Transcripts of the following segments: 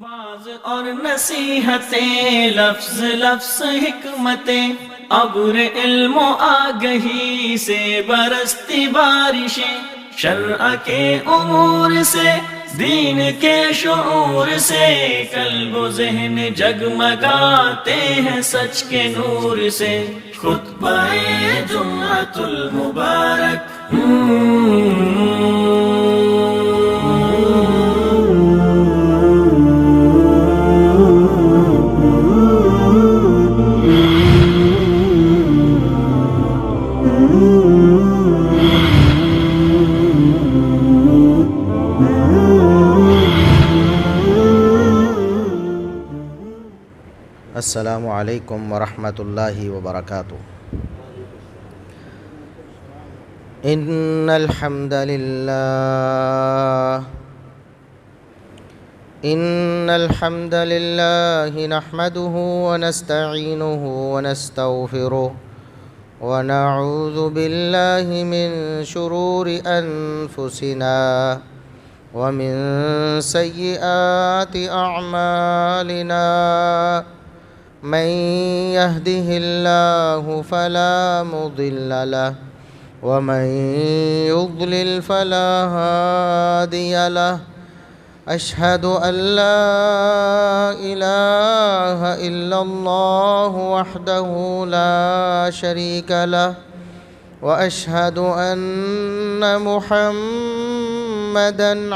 Was اور نصیحتیں، لفظ لفظ حکمتیں، ابر علم و آگہی سے برستی بارشیں، شرع کے امور سے، دین کے شعور سے، قلب و ذہن جگمگاتے ہیں سچ کے نور سے۔ خطبہ جمعۃ المبارک، السلام علیکم ورحمۃ اللہ وبرکاتہ۔ ان الحمد للہ نحمده ونستعینه ونستغفره ونعوذ باللہ من شرور انفسنا ومن سیئات اعمالنا، من يهده الله فلا مضل له ومن يضلل فلا هادي له، أشهد أن لا إله إلا الله وحده لا شريك له، وأشهد أن محمدًا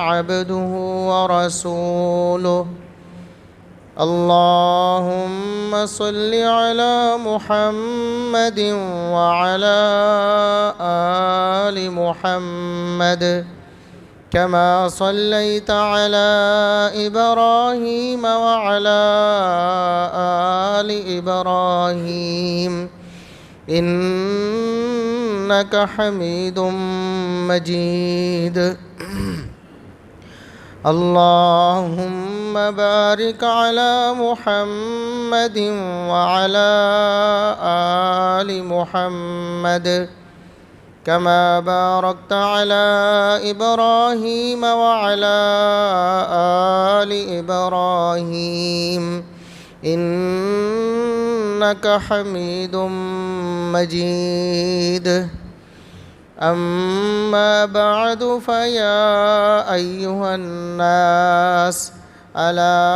عبده ورسوله۔ اللهم صل على محمد وعلى آل محمد كما صليت على إبراهيم وعلى آل إبراهيم إنك حميد مجيد۔ اللهم بارك على محمد وعلى آل محمد كما باركت على إبراهيم وعلى آل إبراهيم إنك حميد مجيد۔ أما بعد، فيا أيها الناس، ألا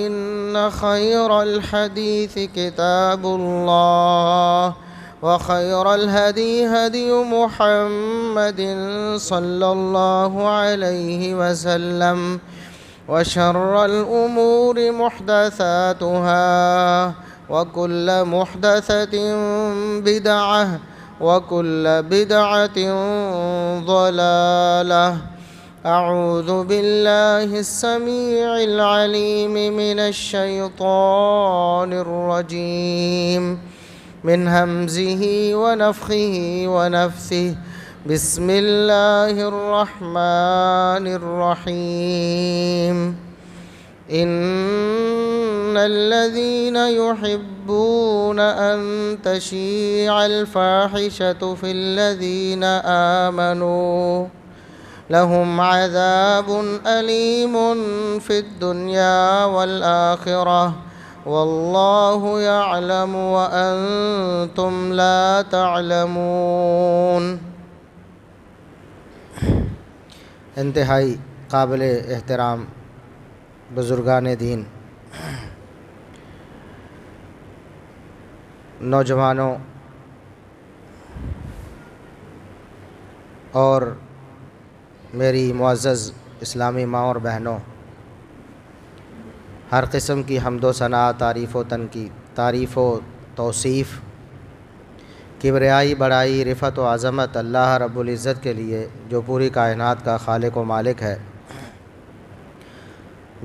إن خير الحديث كتاب الله، وخير الهدي هدي محمد صلى الله عليه وسلم، وشر الأمور محدثاتها، وكل محدثة بدعة، وكل بدعة ضلالة۔ أعوذ بالله السميع العليم من الشيطان الرجيم، من همزه ونفخه ونفثه، بسم الله الرحمن الرحيم۔ إن الذين يحبون أن تشيع الفاحشة في الذين آمنوا لهم عذاب أليم في الدنيا والآخرة، والله يعلم وأنتم لا تعلمون۔ انتہائی قابل احترام بزرگان دین، نوجوانوں اور میری معزز اسلامی ماں اور بہنوں، ہر قسم کی حمد و ثنا، تعریف و تنقید، تعریف و توصیف، کبریائی، بڑائی، رفعت و عظمت اللہ رب العزت کے لیے جو پوری کائنات کا خالق و مالک ہے۔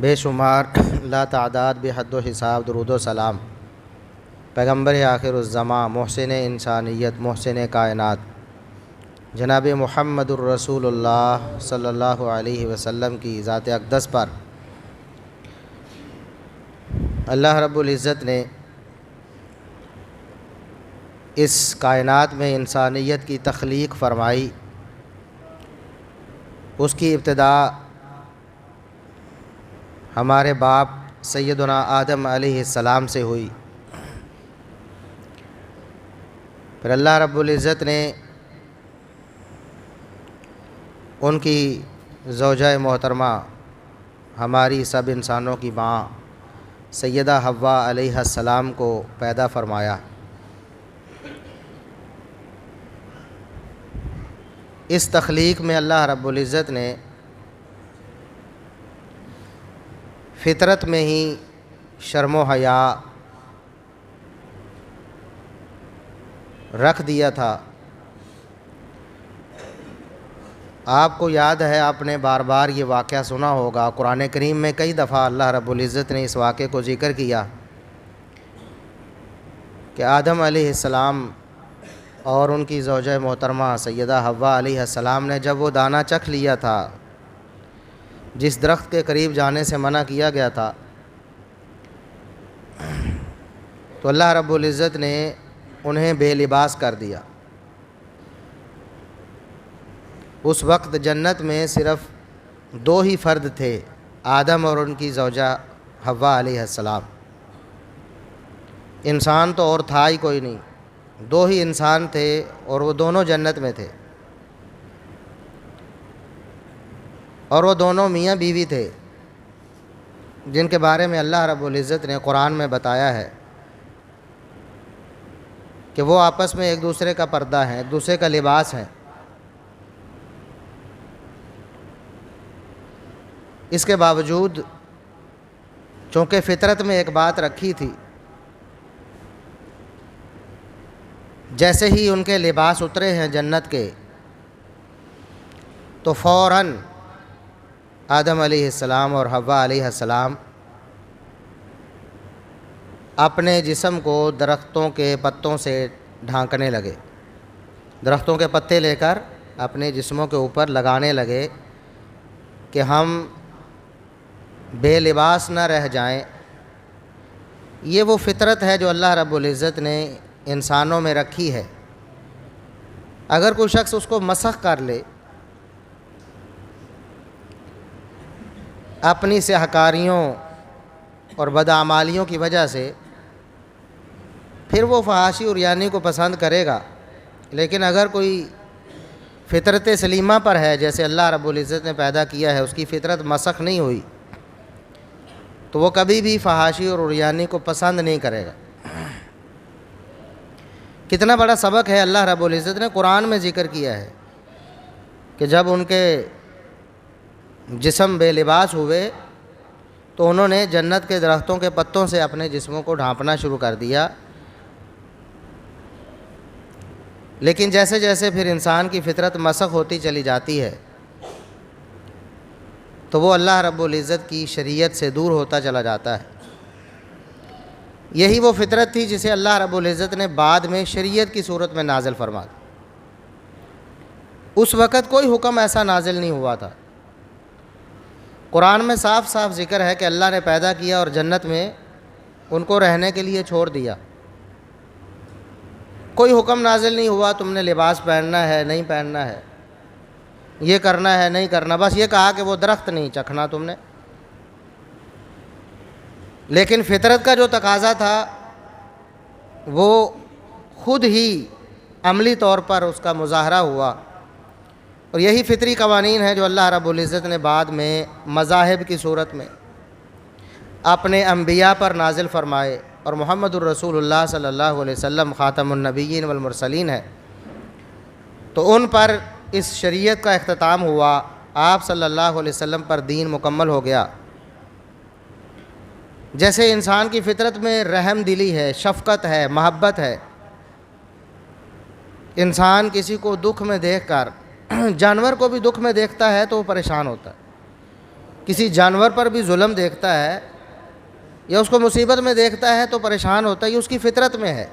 بے شمار لا تعداد بے حد و حساب درود و سلام پیغمبر آخر الزماں، محسن انسانیت، محسن کائنات، جناب محمد الرسول اللہ صلی اللہ علیہ وسلم کی ذات اقدس پر اللہ رب العزت نے اس کائنات میں انسانیت کی تخلیق فرمائی، اس کی ابتدا ہمارے باپ سیدنا آدم علیہ السلام سے ہوئی۔ پھر اللہ رب العزت نے ان کی زوجہ محترمہ ہماری سب انسانوں کی ماں سیدہ حوا علیہ السلام کو پیدا فرمایا۔ اس تخلیق میں اللہ رب العزت نے فطرت میں ہی شرم و حیا رکھ دیا تھا۔ آپ کو یاد ہے، آپ نے بار بار یہ واقعہ سنا ہوگا، قرآن کریم میں کئی دفعہ اللہ رب العزت نے اس واقعے کو ذکر کیا کہ آدم علیہ السلام اور ان کی زوجہ محترمہ سیدہ حوا علیہ السلام نے جب وہ دانہ چکھ لیا تھا جس درخت کے قریب جانے سے منع کیا گیا تھا، تو اللہ رب العزت نے انہیں بے لباس کر دیا۔ اس وقت جنت میں صرف 2 ہی فرد تھے، آدم اور ان کی زوجہ حوا علیہ السلام۔ انسان تو اور تھا ہی کوئی نہیں، 2 ہی انسان تھے اور وہ دونوں جنت میں تھے، اور وہ دونوں میاں بیوی تھے جن کے بارے میں اللہ رب العزت نے قرآن میں بتایا ہے کہ وہ آپس میں ایک دوسرے کا پردہ ہیں، ایک دوسرے کا لباس ہیں۔ اس کے باوجود چونکہ فطرت میں ایک بات رکھی تھی، جیسے ہی ان کے لباس اترے ہیں جنت کے تو فوراً آدم علیہ السلام اور حوا علیہ السلام اپنے جسم کو درختوں کے پتوں سے ڈھانکنے لگے، درختوں کے پتے لے کر اپنے جسموں کے اوپر لگانے لگے کہ ہم بے لباس نہ رہ جائیں۔ یہ وہ فطرت ہے جو اللہ رب العزت نے انسانوں میں رکھی ہے۔ اگر کوئی شخص اس کو مسخ کر لے اپنی سیاہکاریوں اور بدعمالیوں کی وجہ سے، پھر وہ فحاشی اور عریانی کو پسند کرے گا، لیکن اگر کوئی فطرت سلیمہ پر ہے، جیسے اللہ رب العزت نے پیدا کیا ہے، اس کی فطرت مسخ نہیں ہوئی، تو وہ کبھی بھی فحاشی اور عریانی کو پسند نہیں کرے گا۔ کتنا بڑا سبق ہے اللہ رب العزت نے قرآن میں ذکر کیا ہے کہ جب ان کے جسم بے لباس ہوئے تو انہوں نے جنت کے درختوں کے پتوں سے اپنے جسموں کو ڈھانپنا شروع کر دیا۔ لیکن جیسے جیسے پھر انسان کی فطرت مسخ ہوتی چلی جاتی ہے تو وہ اللہ رب العزت کی شریعت سے دور ہوتا چلا جاتا ہے۔ یہی وہ فطرت تھی جسے اللہ رب العزت نے بعد میں شریعت کی صورت میں نازل فرما دی۔ اس وقت کوئی حکم ایسا نازل نہیں ہوا تھا۔ قرآن میں صاف صاف ذکر ہے کہ اللہ نے پیدا کیا اور جنت میں ان کو رہنے کے لیے چھوڑ دیا۔ کوئی حکم نازل نہیں ہوا تم نے لباس پہننا ہے نہیں پہننا ہے، یہ کرنا ہے نہیں کرنا، بس یہ کہا کہ وہ درخت نہیں چکھنا تم نے۔ لیکن فطرت کا جو تقاضا تھا وہ خود ہی عملی طور پر اس کا مظاہرہ ہوا، اور یہی فطری قوانین ہیں جو اللہ رب العزت نے بعد میں مذاہب کی صورت میں اپنے انبیاء پر نازل فرمائے، اور محمد الرسول اللہ صلی اللہ علیہ وسلم خاتم النبیین والمرسلین ہے، تو ان پر اس شریعت کا اختتام ہوا۔ آپ صلی اللہ علیہ وسلم پر دین مکمل ہو گیا۔ جیسے انسان کی فطرت میں رحم دلی ہے، شفقت ہے، محبت ہے، انسان کسی کو دکھ میں دیکھ کر، جانور کو بھی دکھ میں دیکھتا ہے تو وہ پریشان ہوتا ہے، کسی جانور پر بھی ظلم دیکھتا ہے یا اس کو مصیبت میں دیکھتا ہے تو پریشان ہوتا ہے، یہ اس کی فطرت میں ہے۔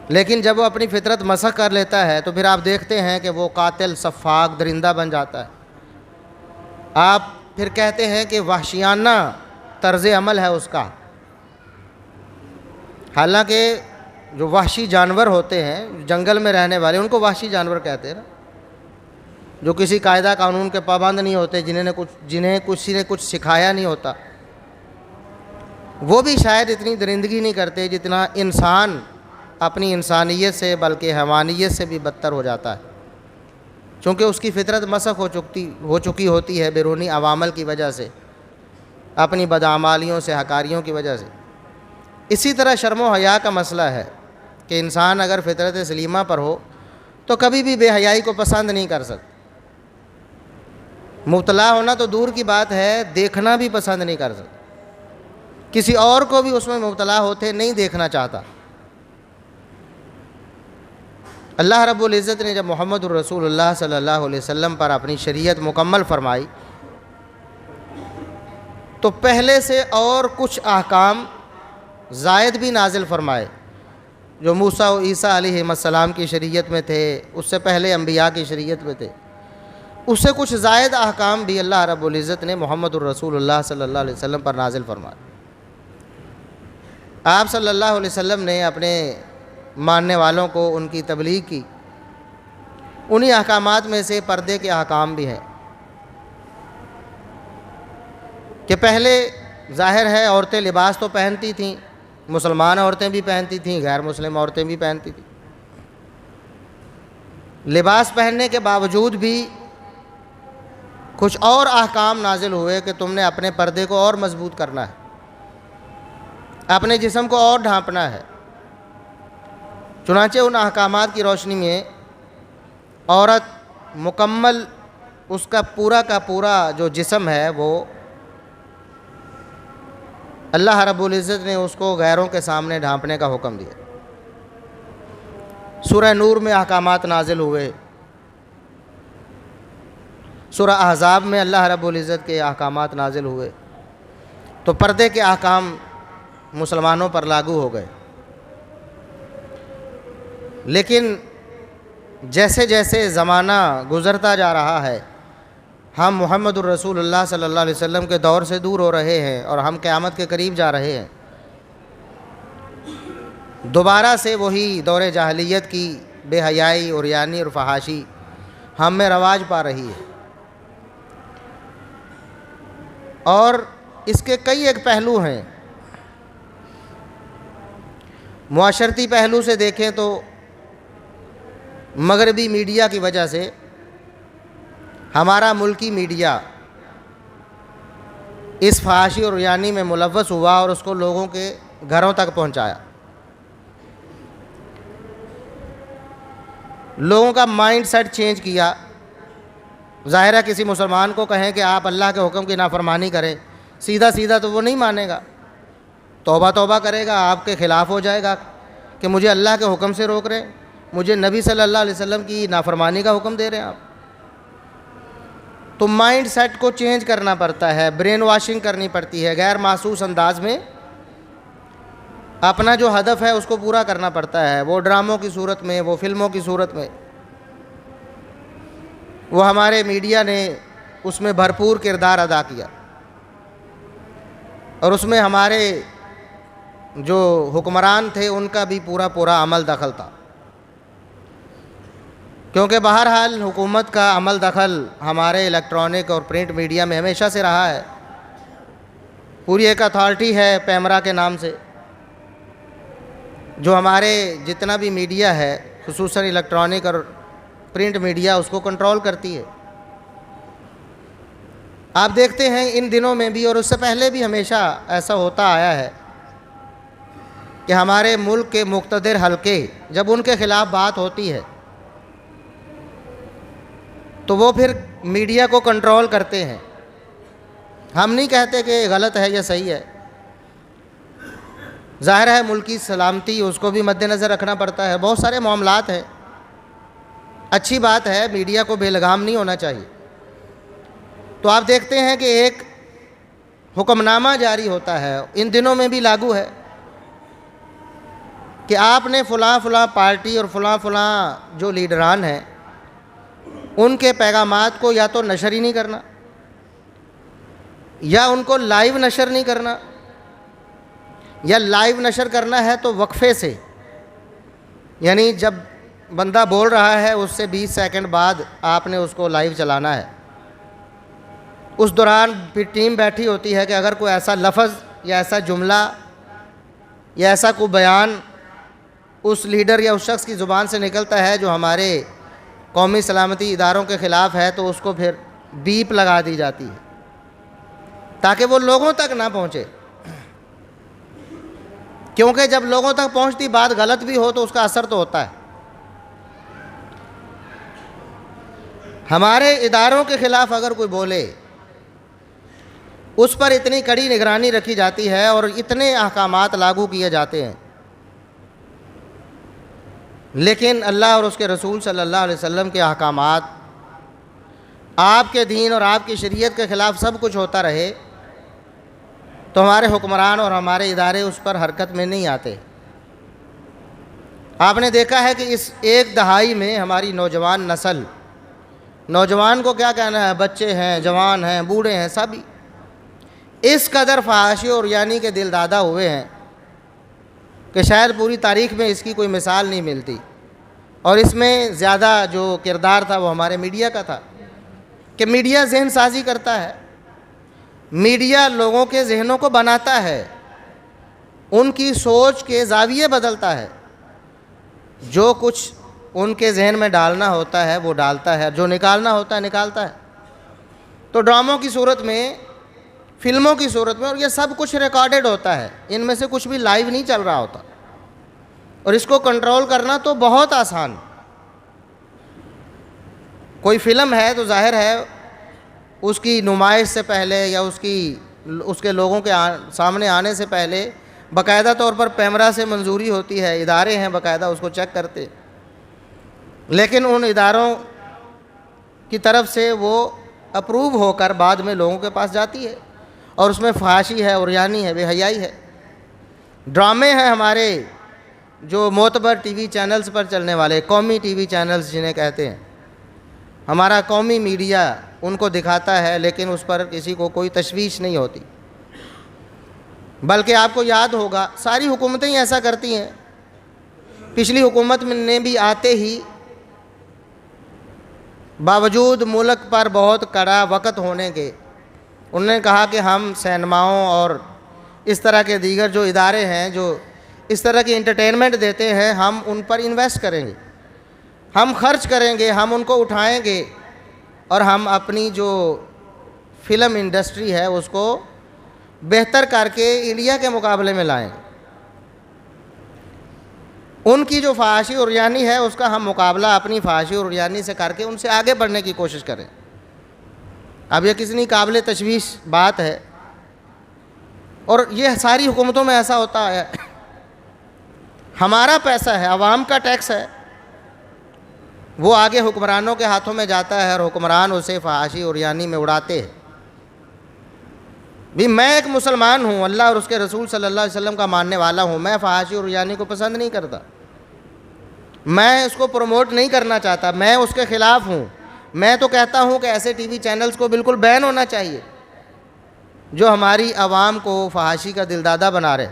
لیکن جب وہ اپنی فطرت مسخ کر لیتا ہے تو پھر آپ دیکھتے ہیں کہ وہ قاتل، سفاک، درندہ بن جاتا ہے۔ آپ پھر کہتے ہیں کہ وحشیانہ طرز عمل ہے اس کا، حالانکہ جو وحشی جانور ہوتے ہیں جنگل میں رہنے والے ان کو وحشی جانور کہتے ہیں نا، جو کسی قاعدہ قانون کے پابند نہیں ہوتے، جنہیں کسی نے کچھ سکھایا نہیں ہوتا، وہ بھی شاید اتنی درندگی نہیں کرتے جتنا انسان اپنی انسانیت سے بلکہ حیوانیت سے بھی بدتر ہو جاتا ہے، چونکہ اس کی فطرت مسخ ہو چکی ہوتی ہے بیرونی عوامل کی وجہ سے، اپنی بدعمالیوں سے، حکاریوں کی وجہ سے۔ اسی طرح شرم و حیا کا مسئلہ ہے کہ انسان اگر فطرت سلیمہ پر ہو تو کبھی بھی بے حیائی کو پسند نہیں کر سکتا، مبتلا ہونا تو دور کی بات ہے، دیکھنا بھی پسند نہیں کر سکتا، کسی اور کو بھی اس میں مبتلا ہوتے نہیں دیکھنا چاہتا۔ اللہ رب العزت نے جب محمد الرسول اللہ صلی اللہ علیہ وسلم پر اپنی شریعت مکمل فرمائی تو پہلے سے اور کچھ احکام زائد بھی نازل فرمائے جو موسیٰ و عیسیٰ علیہ السلام کی شریعت میں تھے، اس سے پہلے انبیاء کی شریعت میں تھے، اس سے کچھ زائد احکام بھی اللہ رب العزت نے محمد الرسول اللہ صلی اللہ علیہ وسلم پر نازل فرمائے۔ آپ صلی اللہ علیہ وسلم نے اپنے ماننے والوں کو ان کی تبلیغ کی، انہی احکامات میں سے پردے کے احکام بھی ہیں کہ پہلے ظاہر ہے عورتیں لباس تو پہنتی تھیں، مسلمان عورتیں بھی پہنتی تھیں، غیر مسلم عورتیں بھی پہنتی تھیں، لباس پہننے کے باوجود بھی کچھ اور احکام نازل ہوئے کہ تم نے اپنے پردے کو اور مضبوط کرنا ہے، اپنے جسم کو اور ڈھانپنا ہے۔ چنانچہ ان احکامات کی روشنی میں عورت مکمل اس کا پورا جو جسم ہے وہ اللہ رب العزت نے اس کو غیروں کے سامنے ڈھانپنے کا حکم دیا۔ سورہ نور میں احکامات نازل ہوئے، سورہ احزاب میں اللہ رب العزت کے احکامات نازل ہوئے، تو پردے کے احکام مسلمانوں پر لاگو ہو گئے۔ لیکن جیسے جیسے زمانہ گزرتا جا رہا ہے، ہم محمد الرسول اللہ صلی اللہ علیہ وسلم کے دور سے دور ہو رہے ہیں اور ہم قیامت کے قریب جا رہے ہیں، دوبارہ سے وہی دور جاہلیت کی بے حیائی، عریانی اور فحاشی ہم میں رواج پا رہی ہے، اور اس کے کئی ایک پہلو ہیں۔ معاشرتی پہلو سے دیکھیں تو مغربی میڈیا کی وجہ سے ہمارا ملکی میڈیا اس فحاشی اور عریانی میں ملوث ہوا اور اس کو لوگوں کے گھروں تک پہنچایا، لوگوں کا مائنڈ سیٹ چینج کیا۔ ظاہر ہے کسی مسلمان کو کہیں کہ آپ اللہ کے حکم کی نافرمانی کریں، سیدھا تو وہ نہیں مانے گا، توبہ کرے گا، آپ کے خلاف ہو جائے گا کہ مجھے اللہ کے حکم سے روک رہے ہیں، مجھے نبی صلی اللہ علیہ وسلم کی نافرمانی کا حکم دے رہے ہیں آپ۔ تو مائنڈ سیٹ کو چینج کرنا پڑتا ہے، برین واشنگ کرنی پڑتی ہے، غیر محسوس انداز میں اپنا جو ہدف ہے اس کو پورا کرنا پڑتا ہے، وہ ڈراموں کی صورت میں، وہ فلموں کی صورت میں۔ وہ ہمارے میڈیا نے اس میں بھرپور کردار ادا کیا، اور اس میں ہمارے جو حکمران تھے ان کا بھی پورا عمل دخل تھا، کیونکہ بہرحال حکومت کا عمل دخل ہمارے الیکٹرانک اور پرنٹ میڈیا میں ہمیشہ سے رہا ہے۔ پوری ایک اتھارٹی ہے پیمرا کے نام سے، جو ہمارے جتنا بھی میڈیا ہے خصوصاً الیکٹرانک اور پرنٹ میڈیا اس کو کنٹرول کرتی ہے۔ آپ دیکھتے ہیں ان دنوں میں بھی اور اس سے پہلے بھی ہمیشہ ایسا ہوتا آیا ہے کہ ہمارے ملک کے مقتدر حلقے جب ان کے خلاف بات ہوتی ہے تو وہ پھر میڈیا کو کنٹرول کرتے ہیں۔ ہم نہیں کہتے کہ غلط ہے یا صحیح ہے، ظاہر ہے ملکی سلامتی اس کو بھی مد نظر رکھنا پڑتا ہے، بہت سارے معاملات ہیں، اچھی بات ہے، میڈیا کو بے لگام نہیں ہونا چاہیے۔ تو آپ دیکھتے ہیں کہ ایک حکم نامہ جاری ہوتا ہے، ان دنوں میں بھی لاگو ہے کہ آپ نے فلاں پارٹی اور فلاں جو لیڈران ہیں ان کے پیغامات کو یا تو نشر ہی نہیں کرنا، یا ان کو لائیو نشر نہیں کرنا، یا لائیو نشر کرنا ہے تو وقفے سے، یعنی جب بندہ بول رہا ہے اس سے 20 سیکنڈ بعد آپ نے اس کو لائیو چلانا ہے. اس دوران پھر ٹیم بیٹھی ہوتی ہے کہ اگر کوئی ایسا لفظ یا ایسا جملہ یا ایسا کوئی بیان اس لیڈر یا اس شخص کی زبان سے نکلتا ہے جو ہمارے قومی سلامتی اداروں کے خلاف ہے تو اس کو پھر بیپ لگا دی جاتی ہے تاکہ وہ لوگوں تک نہ پہنچے. کیونکہ جب لوگوں تک پہنچتی بات غلط بھی ہو تو اس کا اثر تو ہوتا ہے. ہمارے اداروں کے خلاف اگر کوئی بولے اس پر اتنی کڑی نگرانی رکھی جاتی ہے اور اتنے احکامات لاگو کیے جاتے ہیں، لیکن اللہ اور اس کے رسول صلی اللہ علیہ وسلم کے احکامات، آپ کے دین اور آپ کی شریعت کے خلاف سب کچھ ہوتا رہے تو ہمارے حکمران اور ہمارے ادارے اس پر حرکت میں نہیں آتے. آپ نے دیکھا ہے کہ اس ایک دہائی میں ہماری نوجوان نسل، نوجوان کو کیا کہنا ہے، بچے ہیں، جوان ہیں، بوڑھے ہیں، سبھی اس قدر فحاشی اور یعنی کے دل دادا ہوئے ہیں کہ شاید پوری تاریخ میں اس کی کوئی مثال نہیں ملتی. اور اس میں زیادہ جو کردار تھا وہ ہمارے میڈیا کا تھا کہ میڈیا ذہن سازی کرتا ہے، میڈیا لوگوں کے ذہنوں کو بناتا ہے، ان کی سوچ کے زاویے بدلتا ہے. جو کچھ ان کے ذہن میں ڈالنا ہوتا ہے وہ ڈالتا ہے، جو نکالنا ہوتا ہے نکالتا ہے. تو ڈراموں کی صورت میں، فلموں کی صورت میں، اور یہ سب کچھ ریکارڈڈ ہوتا ہے، ان میں سے کچھ بھی لائیو نہیں چل رہا ہوتا. اور اس کو کنٹرول کرنا تو بہت آسان. کوئی فلم ہے تو ظاہر ہے اس کی نمائش سے پہلے یا اس کے لوگوں کے سامنے آنے سے پہلے باقاعدہ طور پر پیمرا سے منظوری ہوتی ہے، ادارے ہیں باقاعدہ اس کو چیک کرتے، لیکن ان اداروں کی طرف سے وہ اپروو ہو کر بعد میں لوگوں کے پاس جاتی ہے اور اس میں فحاشی ہے، عریانی ہے، بے حیائی ہے. ڈرامے ہیں ہمارے جو معتبر ٹی وی چینلز پر چلنے والے، قومی ٹی وی چینلز جنہیں کہتے ہیں، ہمارا قومی میڈیا ان کو دکھاتا ہے، لیکن اس پر کسی کو کوئی تشویش نہیں ہوتی. بلکہ آپ کو یاد ہوگا ساری حکومتیں ہی ایسا کرتی ہیں. پچھلی حکومت نے بھی آتے ہی باوجود ملک پر بہت کڑا وقت ہونے کے، انہوں نے کہا کہ ہم سینماؤں اور اس طرح کے دیگر جو ادارے ہیں جو اس طرح کی انٹرٹینمنٹ دیتے ہیں، ہم ان پر انویسٹ کریں گے، ہم خرچ کریں گے، ہم ان کو اٹھائیں گے اور ہم اپنی جو فلم انڈسٹری ہے اس کو بہتر کر کے انڈیا کے مقابلے میں لائیں گے. ان کی جو فحاشی اور عریانی ہے اس کا ہم مقابلہ اپنی فحاشی اور عریانی سے کر کے ان سے آگے بڑھنے کی کوشش کریں. اب یہ کتنی قابل تشویش بات ہے، اور یہ ساری حکومتوں میں ایسا ہوتا ہے. ہمارا پیسہ ہے، عوام کا ٹیکس ہے، وہ آگے حکمرانوں کے ہاتھوں میں جاتا ہے اور حکمران اسے فحاشی اور عریانی میں اڑاتے ہیں. بھی میں ایک مسلمان ہوں، اللہ اور اس کے رسول صلی اللہ علیہ وسلم کا ماننے والا ہوں، میں فحاشی اور عریانی کو پسند نہیں کرتا، میں اس کو پروموٹ نہیں کرنا چاہتا، میں اس کے خلاف ہوں. میں تو کہتا ہوں کہ ایسے ٹی وی چینلز کو بالکل بین ہونا چاہیے جو ہماری عوام کو فحاشی کا دلدادہ بنا رہے.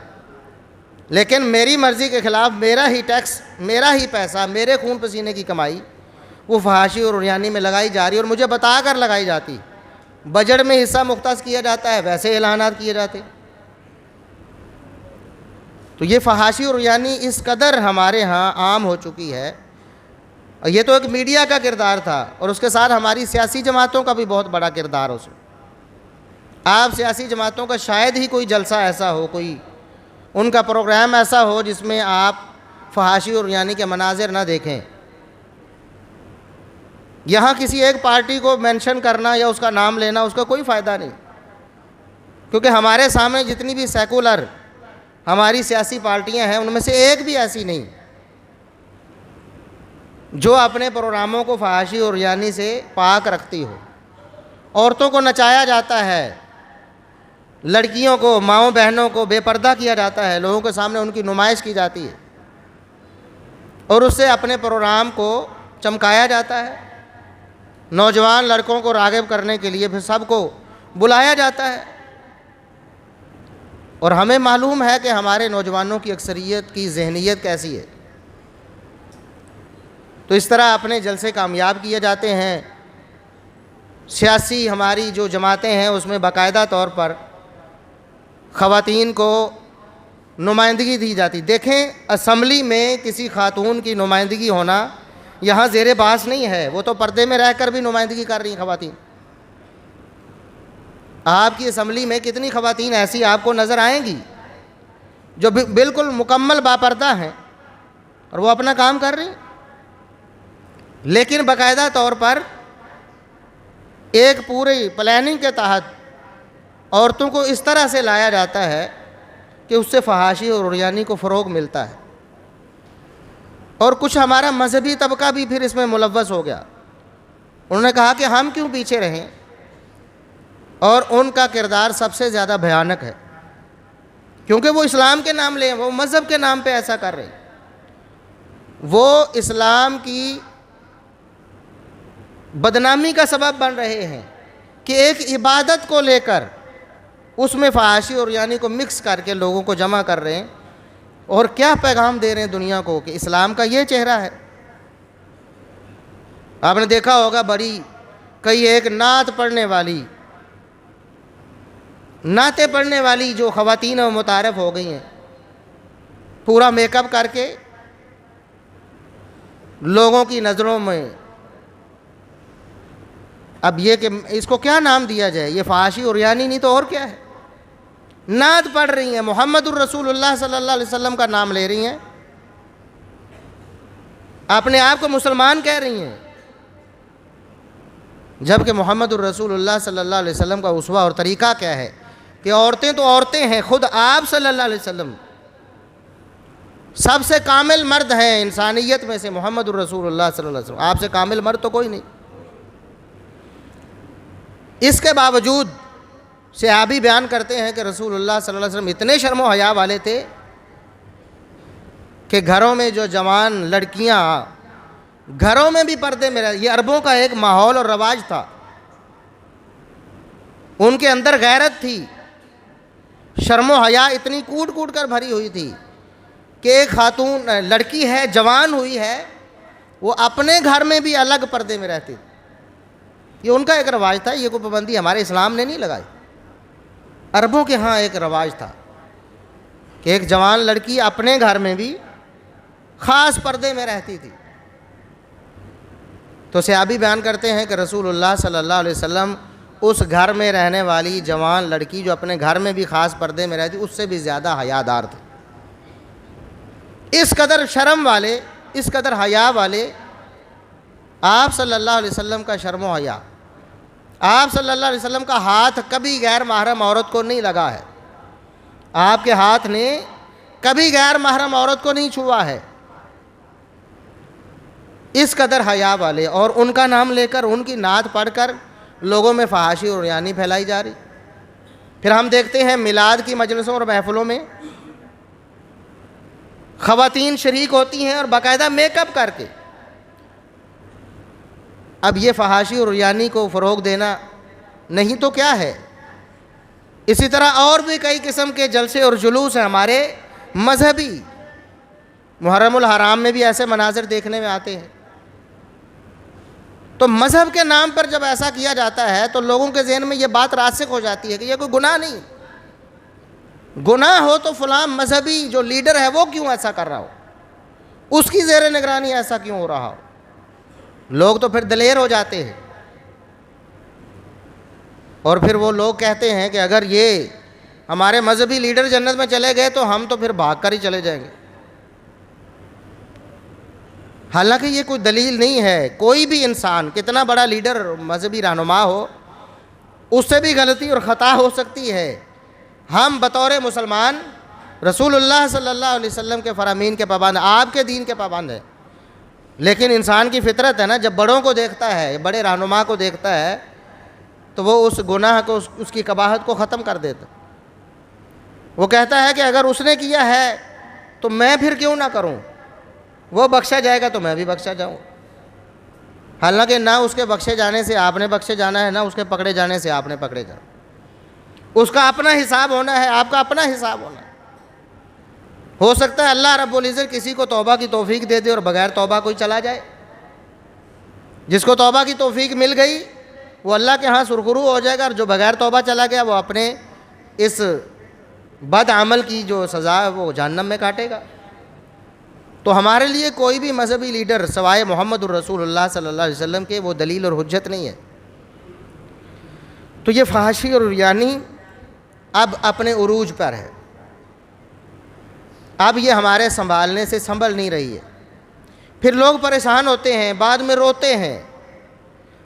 لیکن میری مرضی کے خلاف میرا ہی ٹیکس، میرا ہی پیسہ، میرے خون پسینے کی کمائی وہ فحاشی اور عریانی میں لگائی جا رہی ہے، اور مجھے بتا کر لگائی جاتی. بجٹ میں حصہ مختص کیا جاتا ہے، ویسے اعلانات کیے جاتے. تو یہ فحاشی اور عریانی اس قدر ہمارے ہاں عام ہو چکی ہے. یہ تو ایک میڈیا کا کردار تھا، اور اس کے ساتھ ہماری سیاسی جماعتوں کا بھی بہت بڑا کردار اس میں. آپ سیاسی جماعتوں کا شاید ہی کوئی جلسہ ایسا ہو، کوئی ان کا پروگرام ایسا ہو جس میں آپ فحاشی اور عریانی کے مناظر نہ دیکھیں. یہاں کسی ایک پارٹی کو مینشن کرنا یا اس کا نام لینا اس کا کوئی فائدہ نہیں، کیونکہ ہمارے سامنے جتنی بھی سیکولر ہماری سیاسی پارٹیاں ہیں ان میں سے ایک بھی ایسی نہیں جو اپنے پروگراموں کو فحاشی اور عریانی سے پاک رکھتی ہو. عورتوں کو نچایا جاتا ہے، لڑکیوں کو، ماؤں بہنوں کو بے پردہ کیا جاتا ہے، لوگوں کے سامنے ان کی نمائش کی جاتی ہے اور اس سے اپنے پروگرام کو چمکایا جاتا ہے. نوجوان لڑکوں کو راغب کرنے کے لیے پھر سب کو بلایا جاتا ہے. اور ہمیں معلوم ہے کہ ہمارے نوجوانوں کی اکثریت کی ذہنیت کیسی ہے. تو اس طرح اپنے جلسے کامیاب کیے جاتے ہیں۔ سیاسی ہماری جو جماعتیں ہیں اس میں باقاعدہ طور پر خواتین کو نمائندگی دی جاتی۔ دیکھیں اسمبلی میں کسی خاتون کی نمائندگی ہونا یہاں زیر بحث نہیں ہے، وہ تو پردے میں رہ کر بھی نمائندگی کر رہی ہیں خواتین۔ آپ کی اسمبلی میں کتنی خواتین ایسی آپ کو نظر آئیں گی جو بالکل مکمل باپردہ ہیں اور وہ اپنا کام کر رہی ہیں، لیکن باقاعدہ طور پر ایک پوری پلاننگ کے تحت عورتوں کو اس طرح سے لایا جاتا ہے کہ اس سے فحاشی اور عریانی کو فروغ ملتا ہے۔ اور کچھ ہمارا مذہبی طبقہ بھی پھر اس میں ملوث ہو گیا۔ انہوں نے کہا کہ ہم کیوں پیچھے رہیں، اور ان کا کردار سب سے زیادہ بھیانک ہے، کیونکہ وہ اسلام کے نام لیں، وہ مذہب کے نام پہ ایسا کر رہے ہیں، وہ اسلام کی بدنامی کا سبب بن رہے ہیں کہ ایک عبادت کو لے کر اس میں فحاشی اور عریانی کو مکس کر کے لوگوں کو جمع کر رہے ہیں، اور کیا پیغام دے رہے ہیں دنیا کو کہ اسلام کا یہ چہرہ ہے۔ آپ نے دیکھا ہوگا بڑی کئی ایک نعت پڑھنے والی، نعتیں پڑھنے والی جو خواتین متعارف ہو گئی ہیں، پورا میک اپ کر کے لوگوں کی نظروں میں، اب یہ کہ اس کو کیا نام دیا جائے، یہ فحاشی اور عریانی نہیں تو اور کیا ہے۔ نعت پڑھ رہی ہیں، محمد الرسول اللہ صلی اللہ علیہ وسلم کا نام لے رہی ہیں، اپنے آپ کو مسلمان کہہ رہی ہیں، جبکہ محمد الرسول اللہ صلی اللہ علیہ وسلم کا اسوہ اور طریقہ کیا ہے کہ عورتیں تو عورتیں ہیں، خود آپ صلی اللہ علیہ وسلم سب سے کامل مرد ہیں انسانیت میں سے، محمد الرسول اللہ صلی اللہ علیہ وسلم، آپ سے کامل مرد تو کوئی نہیں۔ اس کے باوجود صحابی بیان کرتے ہیں کہ رسول اللہ صلی اللہ علیہ وسلم اتنے شرم و حیا والے تھے کہ گھروں میں جو جوان لڑکیاں گھروں میں بھی پردے میں یہ عربوں کا ایک ماحول اور رواج تھا، ان کے اندر غیرت تھی، شرم و حیا اتنی کوٹ کوٹ کر بھری ہوئی تھی کہ ایک خاتون لڑکی ہے، جوان ہوئی ہے، وہ اپنے گھر میں بھی الگ پردے میں رہتی تھی۔ یہ ان کا ایک رواج تھا، یہ کوئی پابندی ہمارے اسلام نے نہیں لگائی، عربوں کے ہاں ایک رواج تھا کہ ایک جوان لڑکی اپنے گھر میں بھی خاص پردے میں رہتی تھی۔ تو صحابی بیان کرتے ہیں کہ رسول اللہ صلی اللہ علیہ وسلم اس گھر میں رہنے والی جوان لڑکی جو اپنے گھر میں بھی خاص پردے میں رہتی اس سے بھی زیادہ حیادار تھے۔ اس قدر شرم والے، اس قدر حیا والے آپ صلی اللہ علیہ وسلم کا شرم و حیا، آپ صلی اللہ علیہ وسلم کا ہاتھ کبھی غیر محرم عورت کو نہیں لگا ہے، آپ کے ہاتھ نے کبھی غیر محرم عورت کو نہیں چھوا ہے، اس قدر حیا والے، اور ان کا نام لے کر، ان کی نعت پڑھ کر لوگوں میں فحاشی اور عریانی پھیلائی جا رہی۔ پھر ہم دیکھتے ہیں میلاد کی مجلسوں اور محفلوں میں خواتین شریک ہوتی ہیں اور باقاعدہ میک اپ کر کے، اب یہ فحاشی اور عریانی کو فروغ دینا نہیں تو کیا ہے۔ اسی طرح اور بھی کئی قسم کے جلسے اور جلوس ہیں ہمارے مذہبی، محرم الحرام میں بھی ایسے مناظر دیکھنے میں آتے ہیں۔ تو مذہب کے نام پر جب ایسا کیا جاتا ہے تو لوگوں کے ذہن میں یہ بات راسخ ہو جاتی ہے کہ یہ کوئی گناہ نہیں، گناہ ہو تو فلاں مذہبی جو لیڈر ہے وہ کیوں ایسا کر رہا ہو، اس کی زیر نگرانی ایسا کیوں ہو رہا ہو۔ لوگ تو پھر دلیر ہو جاتے ہیں، اور پھر وہ لوگ کہتے ہیں کہ اگر یہ ہمارے مذہبی لیڈر جنت میں چلے گئے تو ہم تو پھر بھاگ کر ہی چلے جائیں گے۔ حالانکہ یہ کوئی دلیل نہیں ہے۔ کوئی بھی انسان کتنا بڑا لیڈر مذہبی رہنما ہو، اس سے بھی غلطی اور خطا ہو سکتی ہے۔ ہم بطور مسلمان رسول اللہ صلی اللہ علیہ وسلم کے فرامین کے پابند، آپ کے دین کے پابند ہیں، لیکن انسان کی فطرت ہے نا، جب بڑوں کو دیکھتا ہے، بڑے رہنما کو دیکھتا ہے تو وہ اس گناہ کو، اس کی قباحت کو ختم کر دیتا۔ وہ کہتا ہے کہ اگر اس نے کیا ہے تو میں پھر کیوں نہ کروں، وہ بخشا جائے گا تو میں بھی بخشا جاؤں۔ حالانکہ نہ اس کے بخشے جانے سے آپ نے بخشے جانا ہے، نہ اس کے پکڑے جانے سے آپ نے پکڑے جانا، اس کا اپنا حساب ہونا ہے، آپ کا اپنا حساب ہونا ہے۔ ہو سکتا ہے اللہ رب العزت کسی کو توبہ کی توفیق دے دے اور بغیر توبہ کوئی چلا جائے، جس کو توبہ کی توفیق مل گئی وہ اللہ کے ہاں سرخرو ہو جائے گا، اور جو بغیر توبہ چلا گیا وہ اپنے اس بد عمل کی جو سزا ہے وہ جہنم میں کاٹے گا۔ تو ہمارے لیے کوئی بھی مذہبی لیڈر سوائے محمد الرسول اللہ صلی اللہ علیہ وسلم کے وہ دلیل اور حجت نہیں ہے۔ تو یہ فحاشی اور عریانی اب اپنے عروج پر ہے، اب یہ ہمارے سنبھالنے سے سنبھل نہیں رہی ہے۔ پھر لوگ پریشان ہوتے ہیں، بعد میں روتے ہیں،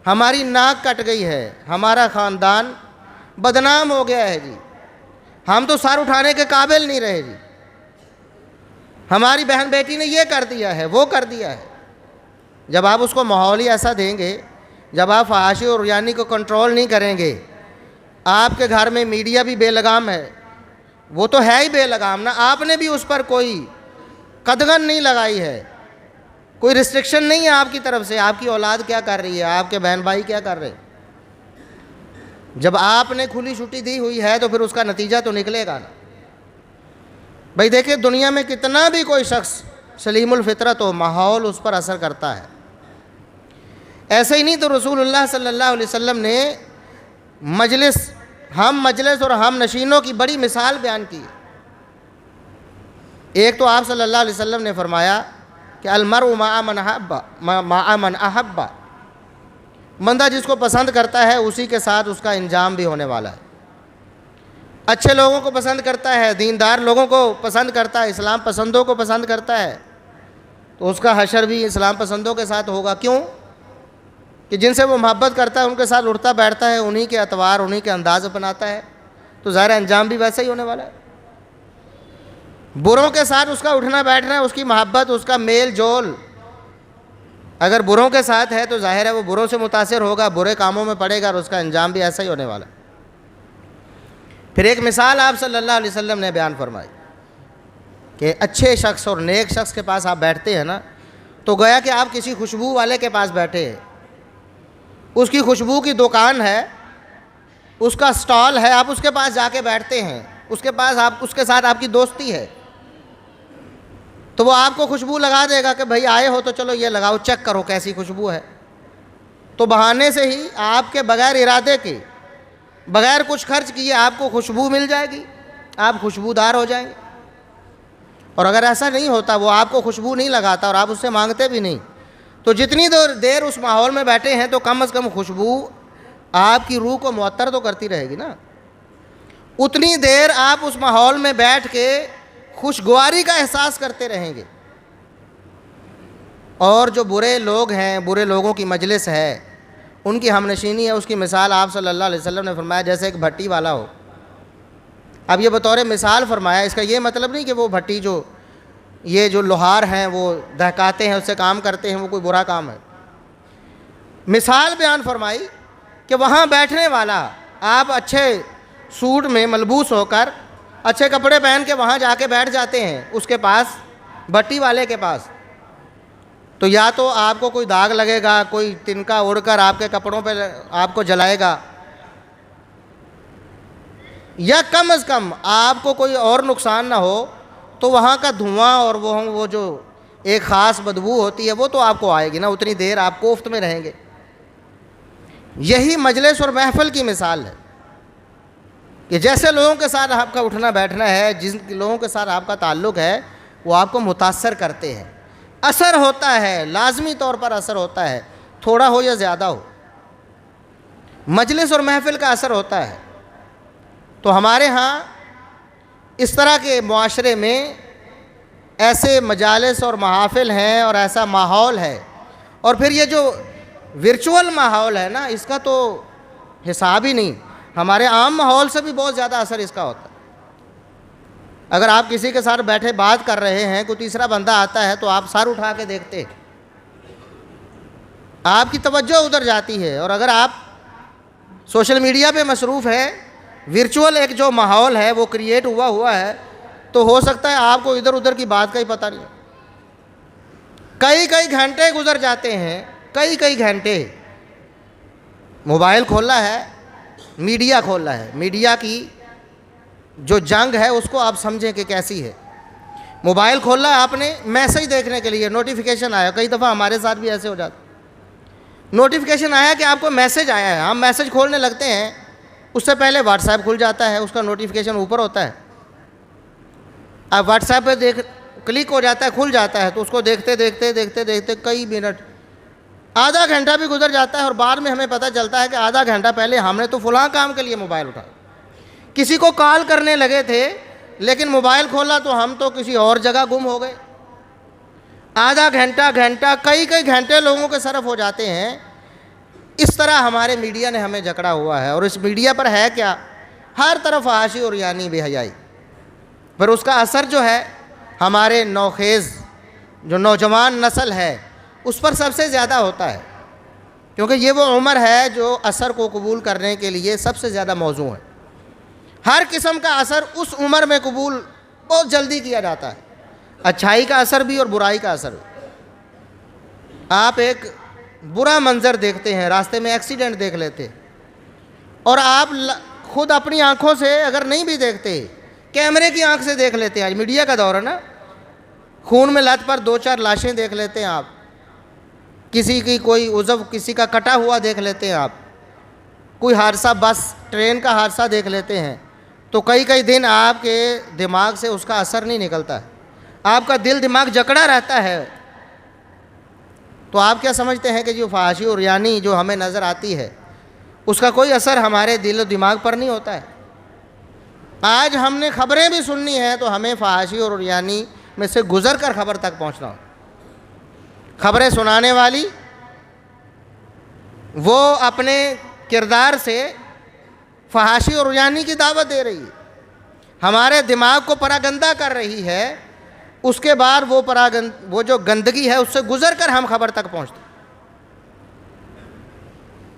ہماری ناک کٹ گئی ہے، ہمارا خاندان بدنام ہو گیا ہے جی، ہم تو سر اٹھانے کے قابل نہیں رہے جی، ہماری بہن بیٹی نے یہ کر دیا ہے وہ کر دیا ہے۔ جب آپ اس کو ماحول ہی ایسا دیں گے، جب آپ فحاشی اور عریانی کو کنٹرول نہیں کریں گے، آپ کے گھر میں میڈیا بھی بے لگام ہے، وہ تو ہے ہی بے لگام نا، آپ نے بھی اس پر کوئی قدغن نہیں لگائی ہے، کوئی ریسٹرکشن نہیں ہے آپ کی طرف سے، آپ کی اولاد کیا کر رہی ہے، آپ کے بہن بھائی کیا کر رہے ہیں۔ جب آپ نے کھلی چھٹی دی ہوئی ہے تو پھر اس کا نتیجہ تو نکلے گا نا۔ بھائی دیکھیں دنیا میں کتنا بھی کوئی شخص سلیم الفطرت ہو، ماحول اس پر اثر کرتا ہے۔ ایسے ہی نہیں تو رسول اللہ صلی اللہ علیہ وسلم نے مجلس اور ہم نشینوں کی بڑی مثال بیان کی۔ ایک تو آپ صلی اللہ علیہ وسلم نے فرمایا کہ المرء مع من احب، بندہ جس کو پسند کرتا ہے اسی کے ساتھ اس کا انجام بھی ہونے والا ہے۔ اچھے لوگوں کو پسند کرتا ہے، دیندار لوگوں کو پسند کرتا ہے، اسلام پسندوں کو پسند کرتا ہے، تو اس کا حشر بھی اسلام پسندوں کے ساتھ ہوگا۔ کیوں؟ کہ جن سے وہ محبت کرتا ہے ان کے ساتھ اٹھتا بیٹھتا ہے، انہی کے اطوار انہی کے انداز اپناتا ہے، تو ظاہر انجام بھی ویسا ہی ہونے والا ہے۔ بروں کے ساتھ اس کا اٹھنا بیٹھنا ہے، اس کی محبت، اس کا میل جول اگر بروں کے ساتھ ہے تو ظاہر ہے وہ بروں سے متاثر ہوگا، برے کاموں میں پڑے گا، اور اس کا انجام بھی ایسا ہی ہونے والا ہے۔ پھر ایک مثال آپ صلی اللہ علیہ وسلم نے بیان فرمائی کہ اچھے شخص اور نیک شخص کے پاس آپ بیٹھتے ہیں نا، تو گویا کہ آپ کسی خوشبو والے کے پاس بیٹھے ہیں، اس کی خوشبو کی دکان ہے، اس کا سٹال ہے، آپ اس کے پاس جا کے بیٹھتے ہیں، اس کے ساتھ آپ کی دوستی ہے، تو وہ آپ کو خوشبو لگا دے گا کہ بھائی آئے ہو تو چلو یہ لگاؤ، چیک کرو کیسی خوشبو ہے، تو بہانے سے ہی آپ کے بغیر ارادے کے، بغیر کچھ خرچ کیے آپ کو خوشبو مل جائے گی، آپ خوشبودار ہو جائیں گے۔ اور اگر ایسا نہیں ہوتا، وہ آپ کو خوشبو نہیں لگاتا اور آپ اس سے مانگتے بھی نہیں، تو جتنی دیر اس ماحول میں بیٹھے ہیں تو کم از کم خوشبو آپ کی روح کو معطر تو کرتی رہے گی نا، اتنی دیر آپ اس ماحول میں بیٹھ کے خوشگواری کا احساس کرتے رہیں گے۔ اور جو برے لوگ ہیں، برے لوگوں کی مجلس ہے، ان کی ہم نشینی ہے، اس کی مثال آپ صلی اللہ علیہ وسلم نے فرمایا جیسے ایک بھٹی والا ہو۔ اب یہ بطور مثال فرمایا، اس کا یہ مطلب نہیں کہ وہ بھٹی یہ جو لوہار ہیں وہ دہکاتے ہیں، اس سے کام کرتے ہیں، وہ کوئی برا کام ہے۔ مثال بیان فرمائی کہ وہاں بیٹھنے والا، آپ اچھے سوٹ میں ملبوس ہو کر، اچھے کپڑے پہن کے وہاں جا کے بیٹھ جاتے ہیں اس کے پاس، بھٹی والے کے پاس، تو یا تو آپ کو کوئی داغ لگے گا، کوئی تنکا اڑ کر آپ کے کپڑوں پہ آپ کو جلائے گا، یا کم از کم آپ کو کوئی اور نقصان نہ ہو، تو وہاں کا دھواں اور وہ جو ایک خاص بدبو ہوتی ہے وہ تو آپ کو آئے گی نا، اتنی دیر آپ کوفت میں رہیں گے۔ یہی مجلس اور محفل کی مثال ہے کہ جیسے لوگوں کے ساتھ آپ کا اٹھنا بیٹھنا ہے، جن لوگوں کے ساتھ آپ کا تعلق ہے، وہ آپ کو متاثر کرتے ہیں، اثر ہوتا ہے، لازمی طور پر اثر ہوتا ہے، تھوڑا ہو یا زیادہ ہو، مجلس اور محفل کا اثر ہوتا ہے۔ تو ہمارے ہاں اس طرح کے معاشرے میں ایسے مجالس اور محافل ہیں اور ایسا ماحول ہے، اور پھر یہ جو ورچوئل ماحول ہے نا، اس کا تو حساب ہی نہیں، ہمارے عام ماحول سے بھی بہت زیادہ اثر اس کا ہوتا ہے۔ اگر آپ کسی کے ساتھ بیٹھے بات کر رہے ہیں، کوئی تیسرا بندہ آتا ہے تو آپ سر اٹھا کے دیکھتے، آپ کی توجہ ادھر جاتی ہے، اور اگر آپ سوشل میڈیا پہ مصروف ہے، ورچوئل ایک جو ماحول ہے وہ کریٹ ہوا ہے، تو ہو سکتا ہے آپ کو ادھر ادھر کی بات کا ہی پتہ نہیں، کئی گھنٹے گزر جاتے ہیں، کئی گھنٹے موبائل کھولا ہے، میڈیا کھولا ہے، میڈیا کی جو جنگ ہے اس کو آپ سمجھیں کہ کیسی ہے۔ موبائل کھولا ہے آپ نے میسج دیکھنے کے لیے، نوٹیفیکیشن آیا، کئی دفعہ ہمارے ساتھ بھی ایسے ہو جاتا، نوٹیفیکیشن آیا کہ آپ کو میسج آیا ہے، ہم میسج کھولنے لگتے ہیں، اس سے پہلے واٹس ایپ کھل جاتا ہے، اس کا نوٹیفیکیشن اوپر ہوتا ہے. اب واٹس ایپ پہ کلک ہو جاتا ہے، کھل جاتا ہے، تو اس کو دیکھتے دیکھتے دیکھتے دیکھتے کئی منٹ، آدھا گھنٹہ بھی گزر جاتا ہے، اور بعد میں ہمیں پتہ چلتا ہے کہ آدھا گھنٹہ پہلے ہم نے تو فلاں کام کے لیے موبائل اٹھایا، کسی کو کال کرنے لگے تھے لیکن موبائل کھولا تو ہم تو کسی اور جگہ گم ہو گئے. آدھا گھنٹہ کئی گھنٹے لوگوں کے صرف ہو جاتے ہیں. اس طرح ہمارے میڈیا نے ہمیں جکڑا ہوا ہے، اور اس میڈیا پر ہے کیا؟ ہر طرف فحاشی اور یعنی بے حیائی. پھر اس کا اثر جو ہے ہمارے نوخیز جو نوجوان نسل ہے اس پر سب سے زیادہ ہوتا ہے، کیونکہ یہ وہ عمر ہے جو اثر کو قبول کرنے کے لیے سب سے زیادہ موزوں ہے. ہر قسم کا اثر اس عمر میں قبول بہت جلدی کیا جاتا ہے، اچھائی کا اثر بھی اور برائی کا اثر بھی. آپ ایک برا منظر دیکھتے ہیں، راستے میں ایکسیڈنٹ دیکھ لیتے، اور آپ خود اپنی آنکھوں سے اگر نہیں بھی دیکھتے، کیمرے کی آنکھ سے دیکھ لیتے ہیں. آج میڈیا کا دور ہے نا، خون میں لت پر 2-4 لاشیں دیکھ لیتے ہیں آپ، کسی کی کوئی عضو کسی کا کٹا ہوا دیکھ لیتے ہیں آپ، کوئی حادثہ بس ٹرین کا حادثہ دیکھ لیتے ہیں، تو کئی دن آپ کے دماغ سے اس کا اثر نہیں نکلتا ہے، آپ کا دل دماغ جکڑا رہتا ہے. تو آپ کیا سمجھتے ہیں کہ جو فحاشی اور یعنی جو ہمیں نظر آتی ہے اس کا کوئی اثر ہمارے دل و دماغ پر نہیں ہوتا ہے؟ آج ہم نے خبریں بھی سننی ہیں تو ہمیں فحاشی اور یعنی میں سے گزر کر خبر تک پہنچنا ہو. خبریں سنانے والی وہ اپنے کردار سے فحاشی اور یعنی کی دعوت دے رہی ہے، ہمارے دماغ کو پراگندہ کر رہی ہے، اس کے بعد وہ جو گندگی ہے اس سے گزر کر ہم خبر تک پہنچتے.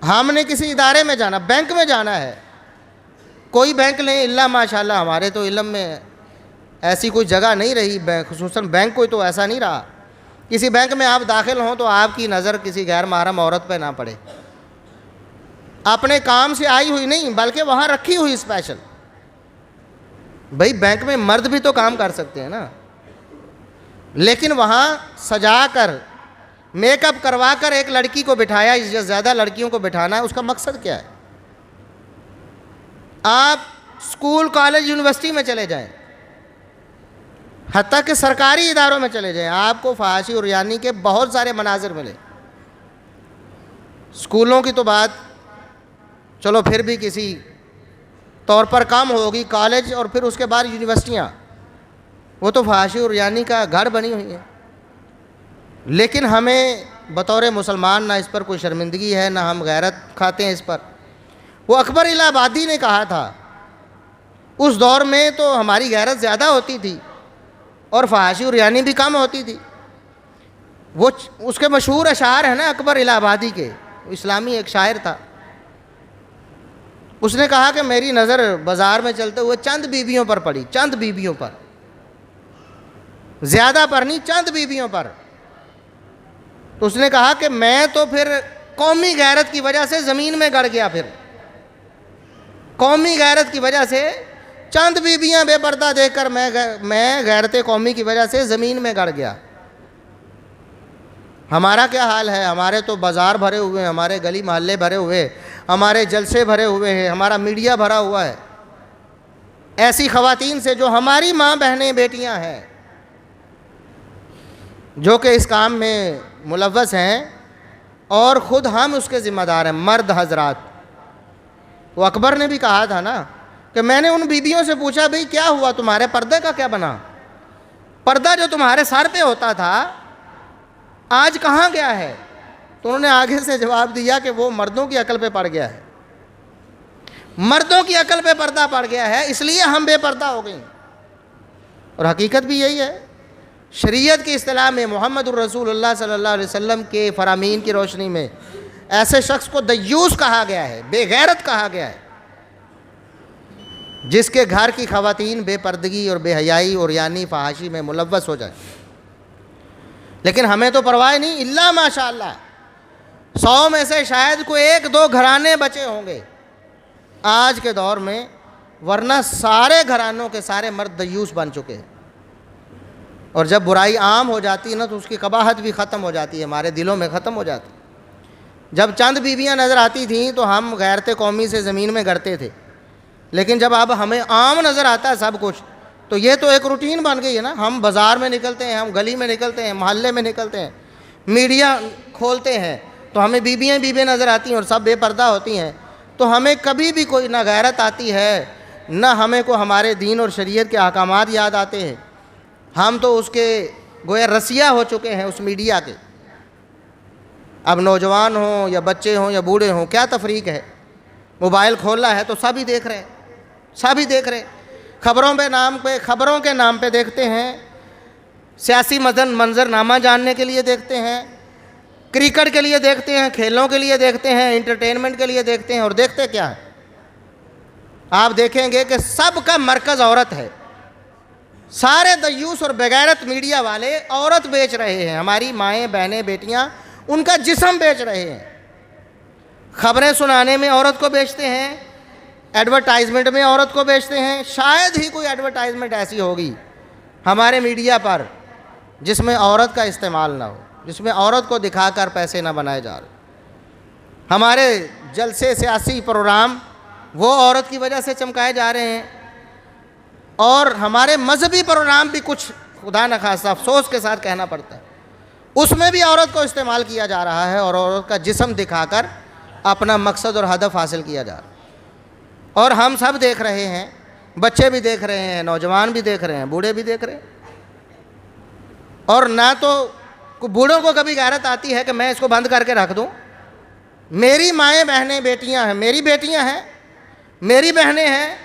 ہم نے کسی ادارے میں جانا، بینک میں جانا ہے، کوئی بینک نہیں الا ماشاءاللہ ہمارے تو علم میں ایسی کوئی جگہ نہیں رہی، خصوصاً بینک کوئی تو ایسا نہیں رہا. کسی بینک میں آپ داخل ہوں تو آپ کی نظر کسی غیر محرم عورت پہ نہ پڑے، اپنے کام سے آئی ہوئی نہیں بلکہ وہاں رکھی ہوئی اسپیشل. بھئی بینک میں مرد بھی تو کام کر سکتے ہیں نا، لیکن وہاں سجا کر میک اپ کروا کر ایک لڑکی کو بٹھایا، زیادہ لڑکیوں کو بٹھانا ہے، اس کا مقصد کیا ہے؟ آپ اسکول کالج یونیورسٹی میں چلے جائیں، حتیٰ کہ سرکاری اداروں میں چلے جائیں، آپ کو فحاشی اور یعنی کے بہت سارے مناظر ملے. اسکولوں کی تو بات چلو پھر بھی کسی طور پر کم ہوگی، کالج اور پھر اس کے بعد یونیورسٹیاں، وہ تو فحاشی اور یعنی کا گھر بنی ہوئی ہیں. لیکن ہمیں بطور مسلمان نہ اس پر کوئی شرمندگی ہے، نہ ہم غیرت کھاتے ہیں اس پر. وہ اکبر الہ آبادی نے کہا تھا، اس دور میں تو ہماری غیرت زیادہ ہوتی تھی اور فحاشی اور یعنی بھی کم ہوتی تھی. وہ اس کے مشہور اشعار ہیں نا اکبر الہ آبادی کے، اسلامی ایک شاعر تھا. اس نے کہا کہ میری نظر بازار میں چلتے ہوئے چند بیویوں پر پڑی، چند بیویوں پر، زیادہ پر نہیں، چند بیویوں پر. تو اس نے کہا کہ میں تو پھر قومی غیرت کی وجہ سے زمین میں گڑ گیا، پھر قومی غیرت کی وجہ سے چند بیویاں بے پردہ دیکھ کر میں غیرت قومی کی وجہ سے زمین میں گڑ گیا. ہمارا کیا حال ہے؟ ہمارے تو بازار بھرے ہوئے ہیں، ہمارے گلی محلے بھرے ہوئے، ہمارے جلسے بھرے ہوئے ہیں، ہمارا میڈیا بھرا ہوا ہے ایسی خواتین سے جو ہماری ماں بہنیں بیٹیاں ہیں، جو کہ اس کام میں ملوث ہیں، اور خود ہم اس کے ذمہ دار ہیں، مرد حضرات. وہ اکبر نے بھی کہا تھا نا کہ میں نے ان بیویوں سے پوچھا بھئی کیا ہوا، تمہارے پردے کا کیا بنا؟ پردہ جو تمہارے سر پہ ہوتا تھا آج کہاں گیا ہے؟ تو انہوں نے آگے سے جواب دیا کہ وہ مردوں کی عقل پہ پڑ گیا ہے، مردوں کی عقل پہ پردہ پڑ گیا ہے، اس لیے ہم بے پردہ ہو گئیں. اور حقیقت بھی یہی ہے. شریعت کی اصطلاح میں محمد الرسول اللہ صلی اللہ علیہ وسلم کے فرامین کی روشنی میں ایسے شخص کو دیوس کہا گیا ہے، بے غیرت کہا گیا ہے، جس کے گھر کی خواتین بے پردگی اور بے حیائی اور یعنی فحاشی میں ملوث ہو جائے. لیکن ہمیں تو پرواہ نہیں، الا ماشاءاللہ 100 میں سے شاید کوئی 1-2 گھرانے بچے ہوں گے آج کے دور میں، ورنہ سارے گھرانوں کے سارے مرد دیوس بن چکے ہیں. اور جب برائی عام ہو جاتی ہے نا تو اس کی قباحت بھی ختم ہو جاتی ہے، ہمارے دلوں میں ختم ہو جاتی ہے. جب چند بیویاں نظر آتی تھیں تو ہم غیرت قومی سے زمین میں گڑتے تھے، لیکن جب اب ہمیں عام نظر آتا ہے سب کچھ تو یہ تو ایک روٹین بن گئی ہے نا. ہم بازار میں نکلتے ہیں، ہم گلی میں نکلتے ہیں، محلے میں نکلتے ہیں، میڈیا کھولتے ہیں تو ہمیں بیویاں نظر آتی ہیں اور سب بے پردہ ہوتی ہیں. تو ہمیں کبھی بھی کوئی نہ غیرت آتی ہے، نہ ہمیں کو ہمارے دین اور شریعت کے احکامات یاد آتے ہیں. ہم تو اس کے گویا رسیا ہو چکے ہیں اس میڈیا کے. اب نوجوان ہوں یا بچے ہوں یا بوڑھے ہوں، کیا تفریق ہے؟ موبائل کھولا ہے تو سب ہی دیکھ رہے ہیں، سب ہی دیکھ رہے ہیں. خبروں کے نام پہ دیکھتے ہیں، سیاسی منظر نامہ جاننے کے لیے دیکھتے ہیں، کرکٹ کے لیے دیکھتے ہیں، کھیلوں کے لیے دیکھتے ہیں، انٹرٹینمنٹ کے لیے دیکھتے ہیں. اور دیکھتے کیا ہے؟ آپ دیکھیں گے کہ سب کا مرکز عورت ہے. سارے دیوس اور بغیرت میڈیا والے عورت بیچ رہے ہیں. ہماری مائیں، بہنیں، بیٹیاں ان کا جسم بیچ رہے ہیں. خبریں سنانے میں عورت کو بیچتے ہیں، ایڈورٹائزمنٹ میں عورت کو بیچتے ہیں. شاید ہی کوئی ایڈورٹائزمنٹ ایسی ہوگی ہمارے میڈیا پر جس میں عورت کا استعمال نہ ہو، جس میں عورت کو دکھا کر پیسے نہ بنائے جا رہے. ہمارے جلسے، سیاسی پروگرام وہ عورت کی وجہ سے چمکائے جا رہے ہیں. اور ہمارے مذہبی پروگرام بھی کچھ خدا نخواستہ افسوس کے ساتھ کہنا پڑتا ہے، اس میں بھی عورت کو استعمال کیا جا رہا ہے اور عورت کا جسم دکھا کر اپنا مقصد اور ہدف حاصل کیا جا رہا ہے. اور ہم سب دیکھ رہے ہیں، بچے بھی دیکھ رہے ہیں، نوجوان بھی دیکھ رہے ہیں، بوڑھے بھی دیکھ رہے ہیں. اور نہ تو بوڑھوں کو کبھی غیرت آتی ہے کہ میں اس کو بند کر کے رکھ دوں. میری مائیں، بہنیں، بیٹیاں ہیں، میری بیٹیاں ہیں، میری بہنیں ہیں،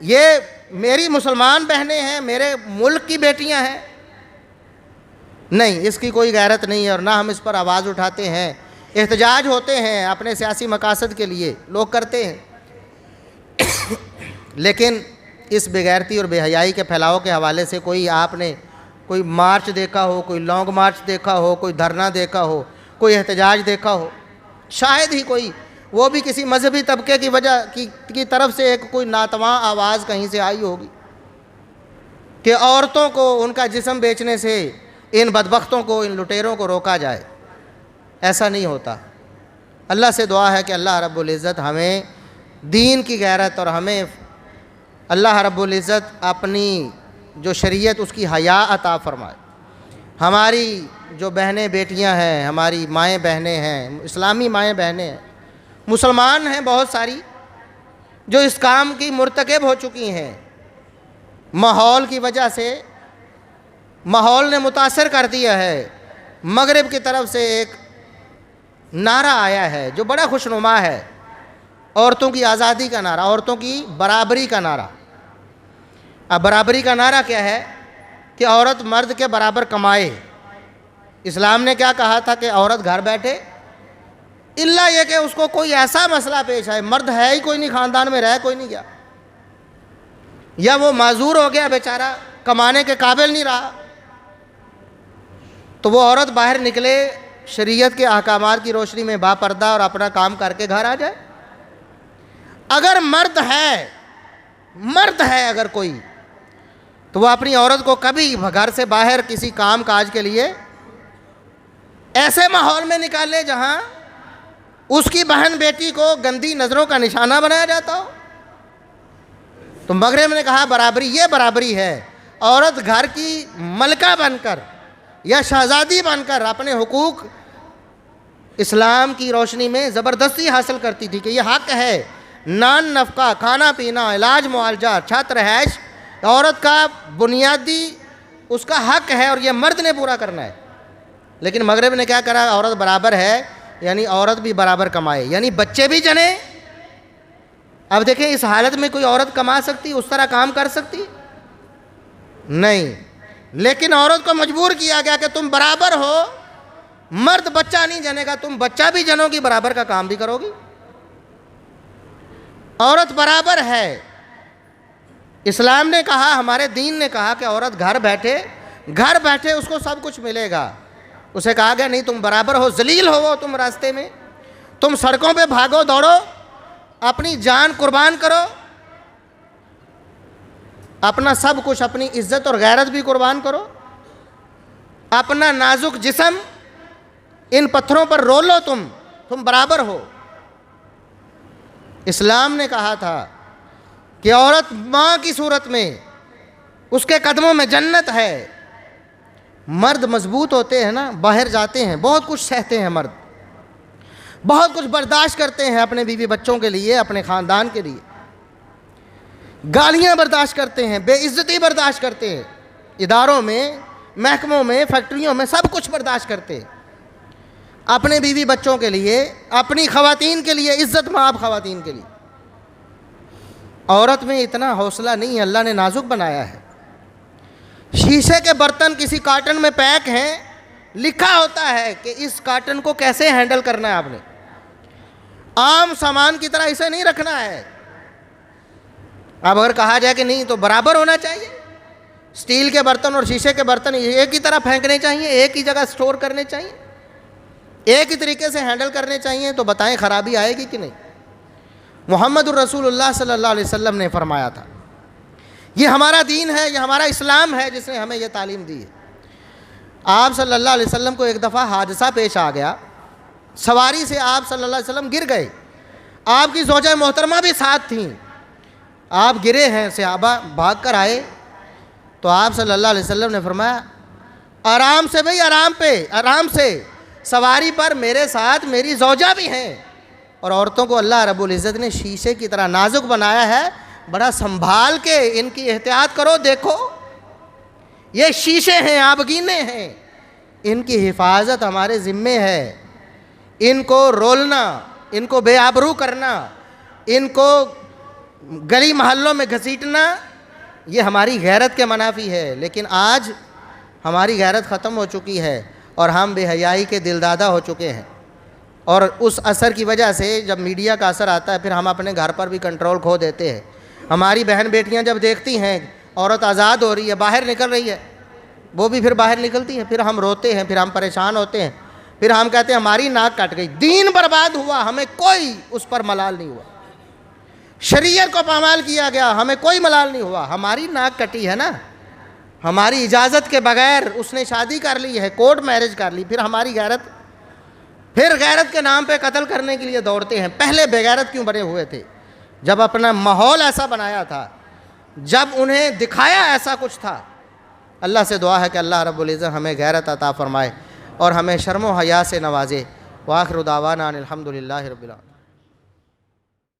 یہ میری مسلمان بہنیں ہیں، میرے ملک کی بیٹیاں ہیں. نہیں، اس کی کوئی غیرت نہیں ہے اور نہ ہم اس پر آواز اٹھاتے ہیں. احتجاج ہوتے ہیں اپنے سیاسی مقاصد کے لیے، لوگ کرتے ہیں، لیکن اس بےغیرتی اور بے حیائی کے پھیلاؤ کے حوالے سے آپ نے کوئی مارچ دیکھا ہو، کوئی لانگ مارچ دیکھا ہو، کوئی دھرنا دیکھا ہو، کوئی احتجاج دیکھا ہو؟ شاید ہی کوئی، وہ بھی کسی مذہبی طبقے کی طرف سے ایک کوئی ناتواں آواز کہیں سے آئی ہوگی کہ عورتوں کو ان کا جسم بیچنے سے ان بدبختوں کو، ان لٹیروں کو روکا جائے. ایسا نہیں ہوتا. اللہ سے دعا ہے کہ اللہ رب العزت ہمیں دین کی غیرت اور ہمیں اللہ رب العزت اپنی جو شریعت اس کی حیا عطا فرمائے. ہماری جو بہنیں، بیٹیاں ہیں، ہماری مائیں، بہنیں ہیں، اسلامی مائیں، بہنیں ہیں، مسلمان ہیں بہت ساری، جو اس کام کی مرتکب ہو چکی ہیں. ماحول کی وجہ سے، ماحول نے متاثر کر دیا ہے. مغرب کی طرف سے ایک نعرہ آیا ہے جو بڑا خوشنما ہے، عورتوں کی آزادی کا نعرہ، عورتوں کی برابری کا نعرہ. اب برابری کا نعرہ کیا ہے؟ کہ عورت مرد کے برابر کمائے. اسلام نے کیا کہا تھا؟ کہ عورت گھر بیٹھے، الا یہ کہ اس کو کوئی ایسا مسئلہ پیش آئے، مرد ہے ہی کوئی نہیں، خاندان میں رہ کوئی نہیں گیا، یا وہ معذور ہو گیا بیچارہ، کمانے کے قابل نہیں رہا، تو وہ عورت باہر نکلے، شریعت کے احکامات کی روشنی میں با پردہ اور اپنا کام کر کے گھر آ جائے. اگر مرد ہے اگر کوئی، تو وہ اپنی عورت کو کبھی گھر سے باہر کسی کام کاج کے لیے ایسے ماحول میں نکالے جہاں اس کی بہن بیٹی کو گندی نظروں کا نشانہ بنایا جاتا ہو. تو مغرب نے کہا برابری، یہ برابری ہے. عورت گھر کی ملکہ بن کر یا شہزادی بن کر اپنے حقوق اسلام کی روشنی میں زبردستی حاصل کرتی تھی کہ یہ حق ہے. نان نفقہ، کھانا پینا، علاج معالجہ، چھت رہائش عورت کا بنیادی اس کا حق ہے اور یہ مرد نے پورا کرنا ہے. لیکن مغرب نے کیا کرا؟ عورت برابر ہے، یعنی عورت بھی برابر کمائے، یعنی بچے بھی جنے. اب دیکھیں اس حالت میں کوئی عورت کما سکتی، اس طرح کام کر سکتی؟ نہیں. لیکن عورت کو مجبور کیا گیا کہ تم برابر ہو، مرد بچہ نہیں جنے گا، تم بچہ بھی جنو گی، برابر کا کام بھی کرو گی. عورت برابر ہے. اسلام نے کہا، ہمارے دین نے کہا کہ عورت گھر بیٹھے اس کو سب کچھ ملے گا. اسے کہا گیا نہیں، تم برابر ہو، ذلیل ہو تم راستے میں، تم سڑکوں پہ بھاگو دوڑو، اپنی جان قربان کرو، اپنا سب کچھ، اپنی عزت اور غیرت بھی قربان کرو، اپنا نازک جسم ان پتھروں پر رو لو، تم تم برابر ہو۔ اسلام نے کہا تھا کہ عورت ماں کی صورت میں اس کے قدموں میں جنت ہے۔ مرد مضبوط ہوتے ہیں نا، باہر جاتے ہیں بہت کچھ سہتے ہیں، مرد بہت کچھ برداشت کرتے ہیں اپنے بیوی بچوں کے لیے، اپنے خاندان کے لیے، گالیاں برداشت کرتے ہیں، بے عزتی برداشت کرتے ہیں، اداروں میں، محکموں میں، فیکٹریوں میں سب کچھ برداشت کرتے ہیں اپنے بیوی بچوں کے لیے، اپنی خواتین کے لیے، عزت مآب خواتین کے لیے۔ عورت میں اتنا حوصلہ نہیں ہے، اللہ نے نازک بنایا ہے۔ شیشے کے برتن کسی کارٹن میں پیک ہیں، لکھا ہوتا ہے کہ اس کارٹن کو کیسے ہینڈل کرنا ہے، آپ نے عام سامان کی طرح اسے نہیں رکھنا ہے۔ اب اگر کہا جائے کہ نہیں تو برابر ہونا چاہیے، اسٹیل کے برتن اور شیشے کے برتن ایک ہی طرح پھینکنے چاہیے، ایک ہی جگہ سٹور کرنے چاہیے، ایک ہی طریقے سے ہینڈل کرنے چاہیے، تو بتائیں خرابی آئے گی کہ نہیں؟ محمد الرسول اللہ صلی اللہ علیہ وسلم نے فرمایا تھا، یہ ہمارا دین ہے، یہ ہمارا اسلام ہے جس نے ہمیں یہ تعلیم دی ہے۔ آپ صلی اللہ علیہ وسلم کو ایک دفعہ حادثہ پیش آ گیا، سواری سے آپ صلی اللہ علیہ وسلم گر گئے، آپ کی زوجہ محترمہ بھی ساتھ تھیں، آپ گرے ہیں، صحابہ بھاگ کر آئے تو آپ صلی اللہ علیہ وسلم نے فرمایا آرام سے بھئی، آرام پہ، آرام سے، سواری پر میرے ساتھ میری زوجہ بھی ہیں، اور عورتوں کو اللہ رب العزت نے شیشے کی طرح نازک بنایا ہے، بڑا سنبھال کے ان کی احتیاط کرو، دیکھو یہ شیشے ہیں، آبگینے ہیں، ان کی حفاظت ہمارے ذمے ہے، ان کو رولنا، ان کو بے آبرو کرنا، ان کو گلی محلوں میں گھسیٹنا، یہ ہماری غیرت کے منافی ہے۔ لیکن آج ہماری غیرت ختم ہو چکی ہے اور ہم بے حیائی کے دلدادہ ہو چکے ہیں، اور اس اثر کی وجہ سے جب میڈیا کا اثر آتا ہے پھر ہم اپنے گھر پر بھی کنٹرول کھو دیتے ہیں۔ ہماری بہن بیٹیاں جب دیکھتی ہیں عورت آزاد ہو رہی ہے، باہر نکل رہی ہے، وہ بھی پھر باہر نکلتی ہیں، پھر ہم روتے ہیں، پھر ہم پریشان ہوتے ہیں، پھر ہم کہتے ہیں ہماری ناک کٹ گئی، دین برباد ہوا، ہمیں کوئی اس پر ملال نہیں ہوا، شریعت کو پامال کیا گیا، ہمیں کوئی ملال نہیں ہوا، ہماری ناک کٹی ہے نا، ہماری اجازت کے بغیر اس نے شادی کر لی ہے، کورٹ میرج کر لی، پھر ہماری غیرت، پھر غیرت کے نام پہ قتل کرنے کے لیے دوڑتے ہیں۔ پہلے بے غیرت کیوں بنے ہوئے تھے؟ جب اپنا ماحول ایسا بنایا تھا، جب انہیں دکھایا ایسا کچھ تھا۔ اللہ سے دعا ہے کہ اللہ رب العزت ہمیں غیرت عطا فرمائے اور ہمیں شرم و حیا سے نوازے۔ وآخر دعوانا ان الحمد للہ رب العالمین۔